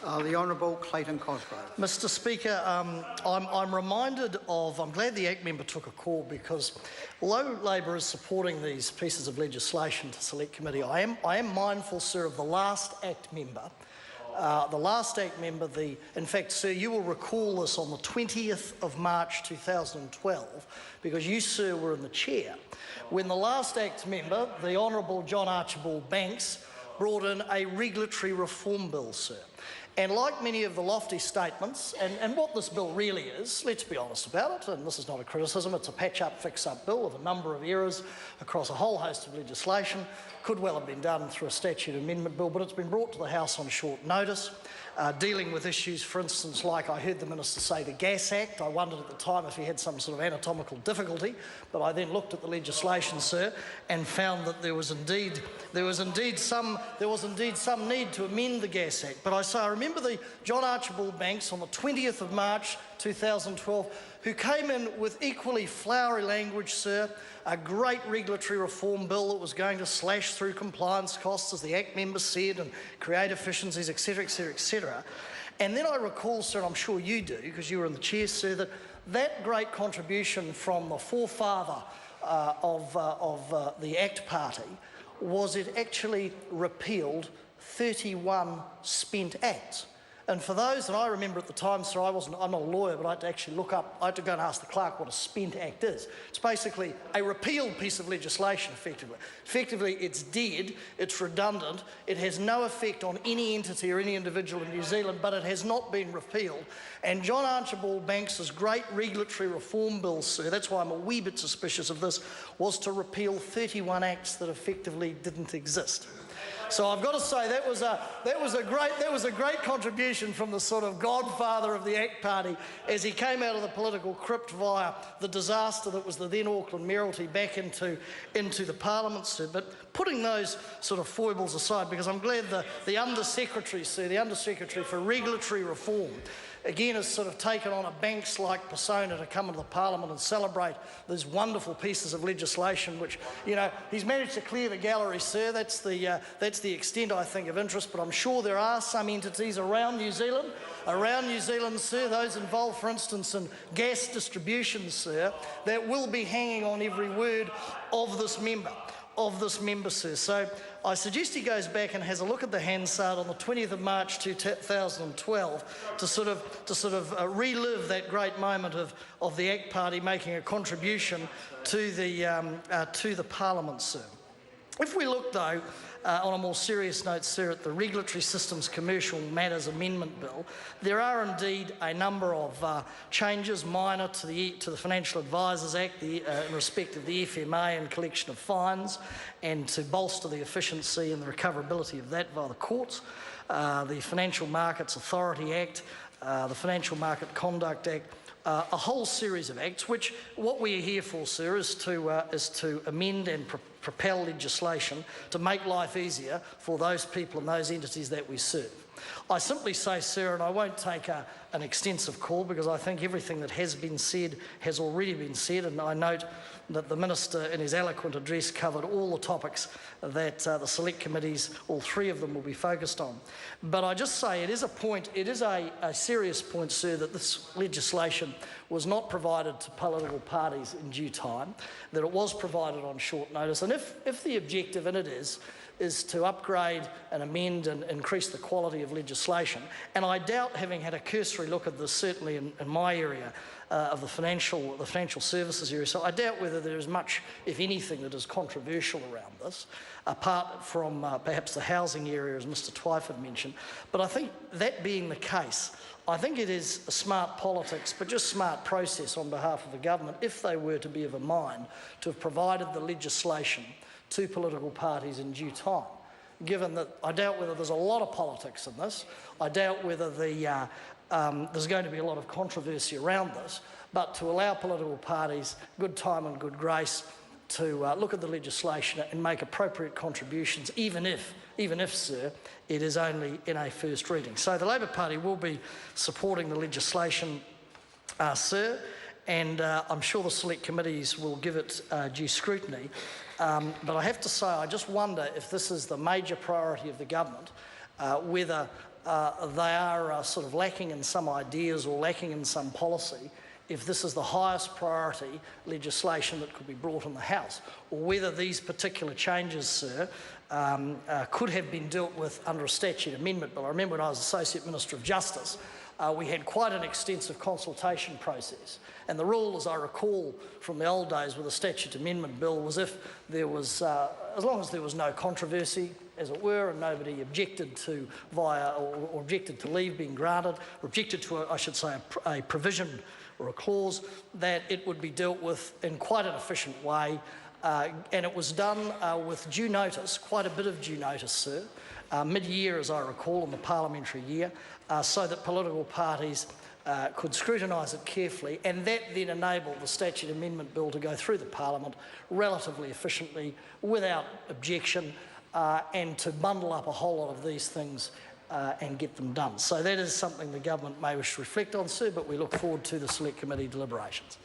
The Honourable Clayton Cosgrove. Mr Speaker, I'm reminded of, I'm glad the ACT member took a call, because although Labor is supporting these pieces of legislation to Select Committee, I am mindful, sir, of the last ACT member. In fact, sir, you will recall this on the 20th of March 2012, because you, sir, were in the chair, when the last ACT member, the Honourable John Archibald Banks, brought in a regulatory reform bill, sir. And like many of the lofty statements, and what this bill really is, let's be honest about it, and this is not a criticism, it's a patch-up, fix-up bill of a number of errors across a whole host of legislation. Could well have been done through a statute amendment bill, but it's been brought to the House on short notice, dealing with issues, for instance, like I heard the Minister say the Gas Act. I wondered at the time if he had some sort of anatomical difficulty, but I then looked at the legislation, sir, and found that there was indeed some need to amend the Gas Act. But I remember the John Archibald Banks on the 20th of March 2012, who came in with equally flowery language, sir, a great regulatory reform bill that was going to slash through compliance costs, as the ACT member said, and create efficiencies, etc, etc, etc. And then I recall, sir, and I'm sure you do, because you were in the chair, sir, that great contribution from the forefather of the ACT party was it actually repealed 31 spent acts. And for those, and I remember at the time, sir, I'm not a lawyer, but I had to actually look up, I had to go and ask the clerk what a spent act is. It's basically a repealed piece of legislation, effectively. Effectively, it's dead, it's redundant, it has no effect on any entity or any individual in New Zealand, but it has not been repealed. And John Archibald Banks's great regulatory reform bill, sir, that's why I'm a wee bit suspicious of this, was to repeal 31 acts that effectively didn't exist. So I've got to say that was a great contribution from the sort of godfather of the ACT party as he came out of the political crypt via the disaster that was the then Auckland Mayoralty back into the Parliament, sir. But putting those sort of foibles aside, because I'm glad the Undersecretary, sir, the Undersecretary for Regulatory Reform, again has sort of taken on a Banks-like persona to come into the Parliament and celebrate these wonderful pieces of legislation, which, you know, he's managed to clear the gallery, sir. That's the extent, I think, of interest. But I'm sure there are some entities around New Zealand, sir, those involved, for instance, in gas distribution, sir, that will be hanging on every word of this member, sir. So I suggest he goes back and has a look at the Hansard on the 20th of March 2012 to sort of relive that great moment of the ACT Party making a contribution to the Parliament, sir. If we look, though, on a more serious note, sir, at the Regulatory Systems Commercial Matters Amendment Bill, there are indeed a number of changes minor to the Financial Advisers Act in respect of the FMA and collection of fines, and to bolster the efficiency and the recoverability of that via the courts. The Financial Markets Authority Act, the Financial Market Conduct Act, a whole series of acts, which what we are here for, sir, is to amend and propel legislation to make life easier for those people and those entities that we serve. I simply say, sir, and I won't take an extensive call, because I think everything that has been said has already been said, and I note that the Minister in his eloquent address covered all the topics that the Select Committees, all three of them, will be focused on. But I just say it is a serious point, sir, that this legislation was not provided to political parties in due time, that it was provided on short notice, and if the objective, and it is to upgrade and amend and increase the quality of legislation. And I doubt, having had a cursory look at this, certainly in my area of the financial services area, so I doubt whether there is much, if anything, that is controversial around this, apart from perhaps the housing area, as Mr Twyford mentioned. But I think that being the case, I think it is a smart politics, but just smart process on behalf of the government, if they were to be of a mind to have provided the legislation to political parties in due time, given that I doubt whether there's a lot of politics in this. I doubt whether there's going to be a lot of controversy around this, but to allow political parties good time and good grace to look at the legislation and make appropriate contributions, even if, sir, it is only in a first reading. So the Labor Party will be supporting the legislation, sir, and I'm sure the Select Committees will give it due scrutiny. But I have to say, I just wonder if this is the major priority of the government, whether they are sort of lacking in some ideas or lacking in some policy if this is the highest priority legislation that could be brought in the House, or whether these particular changes, sir, could have been dealt with under a statute amendment bill. I remember when I was Associate Minister of Justice, we had quite an extensive consultation process. And the rule, as I recall from the old days with a statute amendment bill, was if there was, as long as there was no controversy, as it were, and nobody objected to or objected to leave being granted, or objected to, I should say, a provision or a clause, that it would be dealt with in quite an efficient way. And it was done with due notice, quite a bit of due notice, sir, mid-year, as I recall, in the parliamentary year, so that political parties could scrutinise it carefully, and that then enabled the statute amendment bill to go through the parliament relatively efficiently, without objection, and to bundle up a whole lot of these things and get them done. So that is something the government may wish to reflect on, sir, but we look forward to the Select Committee deliberations.